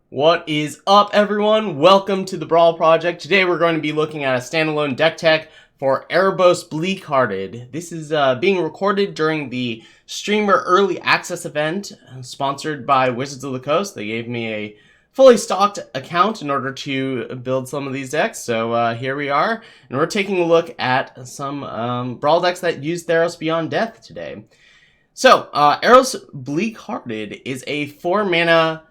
What is up, everyone? Welcome to the Brawl Project. Today we're going to be looking at a standalone deck tech for Erebos Bleak-Hearted. This is being recorded during the Streamer Early Access event sponsored by Wizards of the Coast. They gave me a fully stocked account in order to build some of these decks. So here we are, and we're taking a look at some Brawl decks that use Theros Beyond Death today. So, Erebos Bleak-Hearted is a 4-mana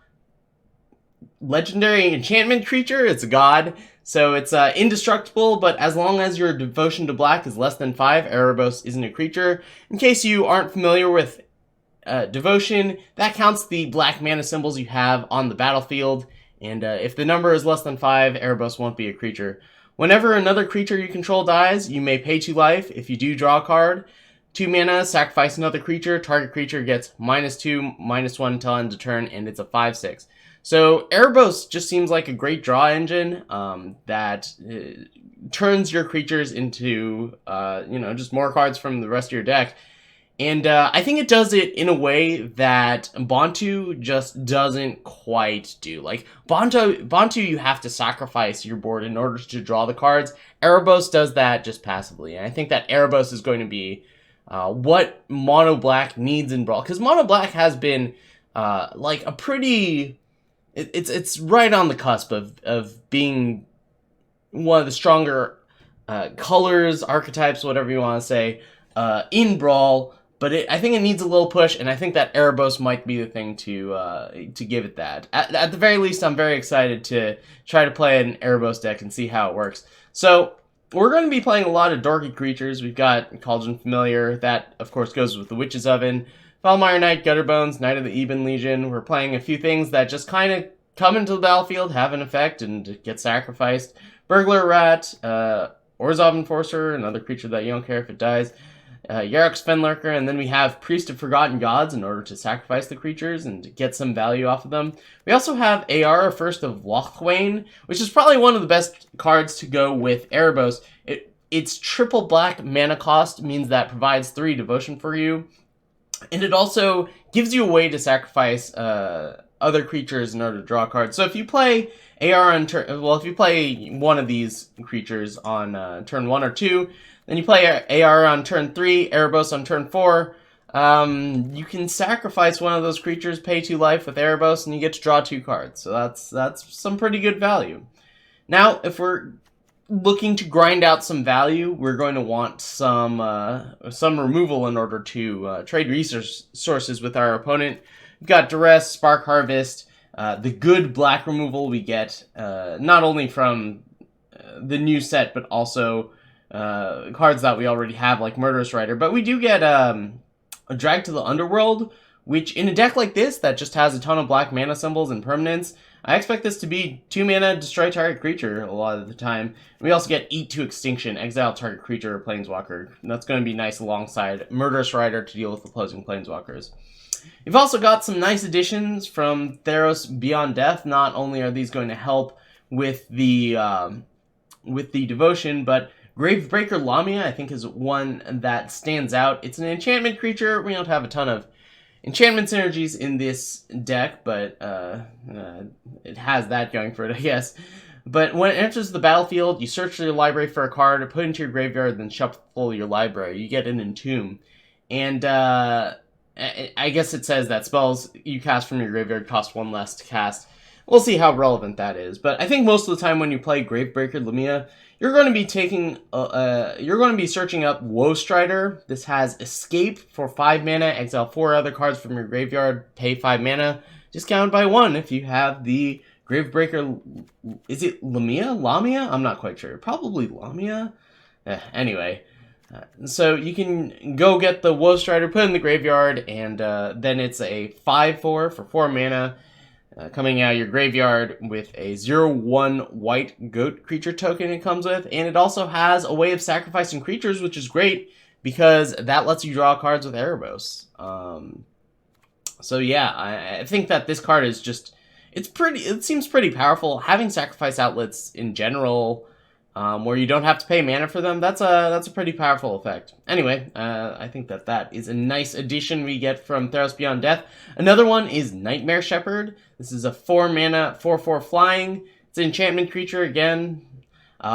legendary enchantment creature. It's a god, so it's indestructible, but as long as your devotion to black is less than 5, Erebos isn't a creature. In case you aren't familiar with devotion, that counts the black mana symbols you have on the battlefield, and if the number is less than 5, Erebos won't be a creature. Whenever another creature you control dies, you may pay 2 life. If you do draw a card, 2 mana, sacrifice another creature, target creature gets -2, -1 until end of turn, and it's a 5/6. So Erebos just seems like a great draw engine that turns your creatures into, just more cards from the rest of your deck. And I think it does it in a way that Bontu just doesn't quite do. Like, Bontu, you have to sacrifice your board in order to draw the cards. Erebos does that just passively. And I think that Erebos is going to be what Mono Black needs in Brawl. Because Mono Black has been like a pretty... It's right on the cusp of being one of the stronger colors, archetypes, whatever you want to say, in Brawl. But I think it needs a little push, and I think that Erebos might be the thing to give it that. At the very least, I'm very excited to try to play an Erebos deck and see how it works. So we're going to be playing a lot of dorky creatures. We've got Cauldron Familiar. That, of course, goes with the Witch's Oven. Foulmire Knight, Gutterbones, Knight of the Eben Legion. We're playing a few things that just kind of come into the battlefield, have an effect, and get sacrificed. Burglar Rat, Orzhov Enforcer, another creature that you don't care if it dies. Yarok's Fenlurker, and then we have Priest of Forgotten Gods in order to sacrifice the creatures and get some value off of them. We also have Ayara, First of Lochthwain, which is probably one of the best cards to go with Erebos. Its triple black mana cost means that provides 3 devotion for you. And it also gives you a way to sacrifice other creatures in order to draw cards. So if you play AR on turn, well, if you play one of these creatures on turn 1 or 2, then you play AR on turn 3, Erebos on turn 4, you can sacrifice one of those creatures, pay 2 life with Erebos, and you get to draw 2 cards. So that's some pretty good value. Now, if we're looking to grind out some value, we're going to want some removal in order to trade resources with our opponent. We've got Duress, Spark Harvest, the good black removal we get not only from the new set, but also cards that we already have, like Murderous Rider. But we do get a Drag to the Underworld, which in a deck like this that just has a ton of black mana symbols and permanents, I expect this to be 2 mana, destroy target creature a lot of the time. We also get Eat to Extinction, exile target creature or planeswalker. And that's going to be nice alongside Murderous Rider to deal with opposing planeswalkers. You've also got some nice additions from Theros Beyond Death. Not only are these going to help with the devotion, but Gravebreaker Lamia, I think, is one that stands out. It's an enchantment creature. We don't have a ton of enchantment synergies in this deck, but it has that going for it, I guess. But when it enters the battlefield, you search your library for a card, put it into your graveyard, then shuffle your library. You get an Entomb. And I guess it says that spells you cast from your graveyard cost 1 less to cast. We'll see how relevant that is. But I think most of the time when you play Gravebreaker Lamia, you're going to be searching up Woestrider. This has Escape for 5 mana, exile 4 other cards from your graveyard, pay 5 mana, discounted by 1 if you have the Gravebreaker. Is it Lamia? I'm not quite sure. Probably Lamia. Anyway. So you can go get the Woestrider, put it in the graveyard, and then it's a 5/4 for 4 mana, coming out of your graveyard with a 0/1 white goat creature token it comes with, and it also has a way of sacrificing creatures, which is great because that lets you draw cards with Erebos. So yeah, I think that this card is just, it seems pretty powerful. Having sacrifice outlets in general where you don't have to pay mana for them. That's a pretty powerful effect. Anyway, I think that is a nice addition we get from Theros Beyond Death. Another one is Nightmare Shepherd. This is a 4-mana, 4/4 flying. It's an enchantment creature again.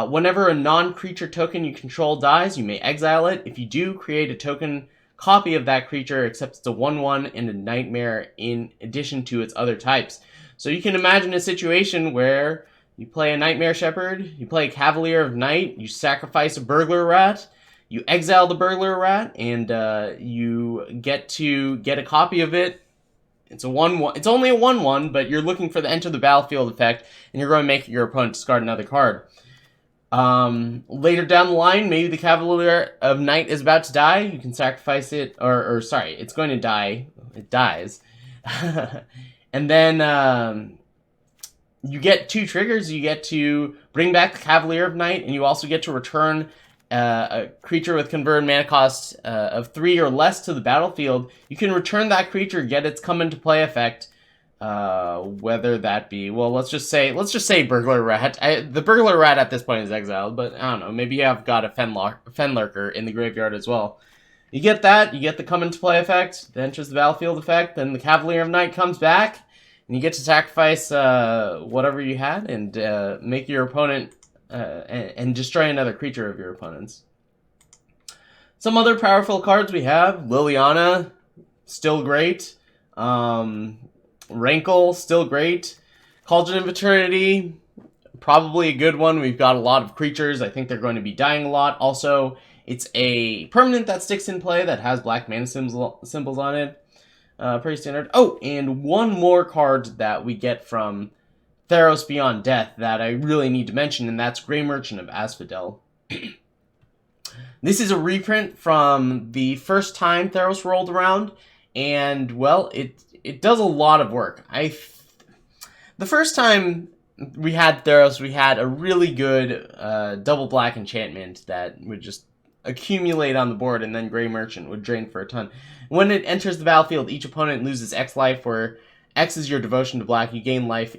Whenever a non-creature token you control dies, you may exile it. If you do, create a token copy of that creature, except it's a 1/1 and a nightmare in addition to its other types. So you can imagine a situation where you play a Nightmare Shepherd, you play a Cavalier of Night, you sacrifice a Burglar Rat, you exile the Burglar Rat, and you get to get a copy of it. It's a 1/1. It's only a 1/1, but you're looking for the enter the battlefield effect, and you're going to make your opponent discard another card. Later down the line, maybe the Cavalier of Night is about to die. You can sacrifice it, or sorry, it's going to die. It dies. And then you get 2 triggers. You get to bring back the Cavalier of Night, and you also get to return a creature with converted mana cost of 3 or less to the battlefield. You can return that creature, get its come into play effect. Whether that be, well, let's just say Burglar Rat. The Burglar Rat at this point is exiled, but I don't know, maybe you have got a Fenlurker in the graveyard as well. You get that, you get the come into play effect, the enters the battlefield effect, then the Cavalier of Night comes back, and you get to sacrifice whatever you had, and make your opponent, and destroy another creature of your opponent's. Some other powerful cards we have, Liliana, still great. Rankle, still great. Cauldron of Eternity, probably a good one. We've got a lot of creatures. I think they're going to be dying a lot. Also, it's a permanent that sticks in play that has black mana symbols on it. Pretty standard. Oh, and one more card that we get from Theros Beyond Death that I really need to mention, and that's Grey Merchant of Asphodel. This is a reprint from the first time Theros rolled around, and, well, it does a lot of work. The first time we had Theros, we had a really good double black enchantment that would just accumulate on the board, and then Grey Merchant would drain for a ton. When it enters the battlefield, each opponent loses X life, where X is your devotion to black. You gain life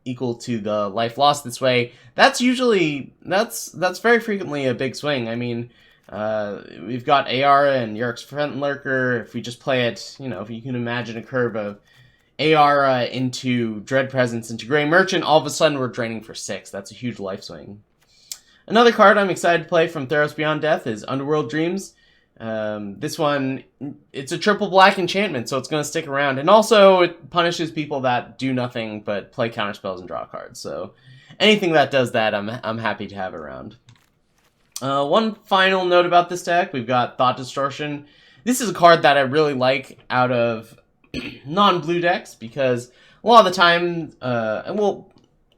equal to the life lost this way. That's very frequently a big swing. I mean, we've got Ayara and Yurik's Fenlurker. If we just play it, if you can imagine a curve of Ayara into Dread Presence into Grey Merchant, all of a sudden we're draining for 6. That's a huge life swing. Another card I'm excited to play from Theros Beyond Death is Underworld Dreams. This one, it's a triple black enchantment, so it's going to stick around. And also, it punishes people that do nothing but play counterspells and draw cards. So anything that does that, I'm happy to have around. One final note about this deck, we've got Thought Distortion. This is a card that I really like out of non-blue decks, because a lot of the time, a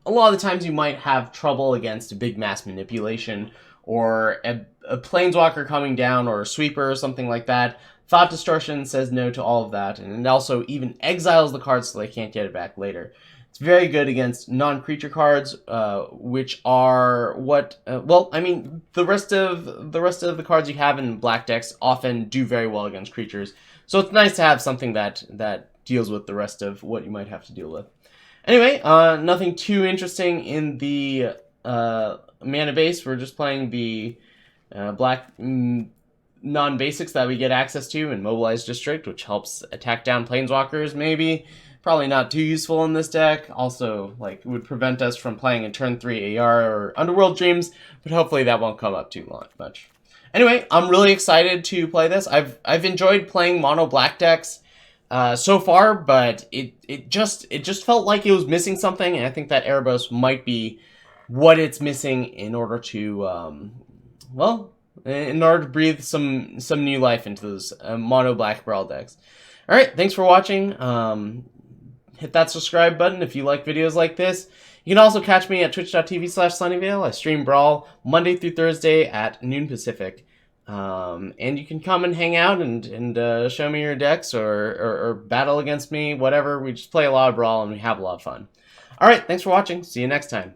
lot of the times you might have trouble against a big mass manipulation, or a planeswalker coming down, or a sweeper, or something like that. Thought Distortion says no to all of that, and it also even exiles the card so they can't get it back later. It's very good against non-creature cards, which are what, the rest of the cards you have in black decks often do very well against creatures. So it's nice to have something that deals with the rest of what you might have to deal with. Anyway, nothing too interesting in the mana base. We're just playing the black non-basics that we get access to in Mobilized District, which helps attack down planeswalkers, maybe. Probably not too useful in this deck. Also, would prevent us from playing a turn 3 AR or Underworld Dreams, but hopefully that won't come up too much. Anyway, I'm really excited to play this. I've enjoyed playing mono black decks so far, but it just felt like it was missing something, and I think that Erebos might be what it's missing in order to breathe some new life into those mono black Brawl decks. All right, thanks for watching. Hit that subscribe button if you like videos like this. You can also catch me at twitch.tv/sunnyvale. I stream Brawl Monday through Thursday at noon Pacific. And you can come and hang out and show me your decks or battle against me, whatever. We just play a lot of Brawl and we have a lot of fun. All right, thanks for watching. See you next time.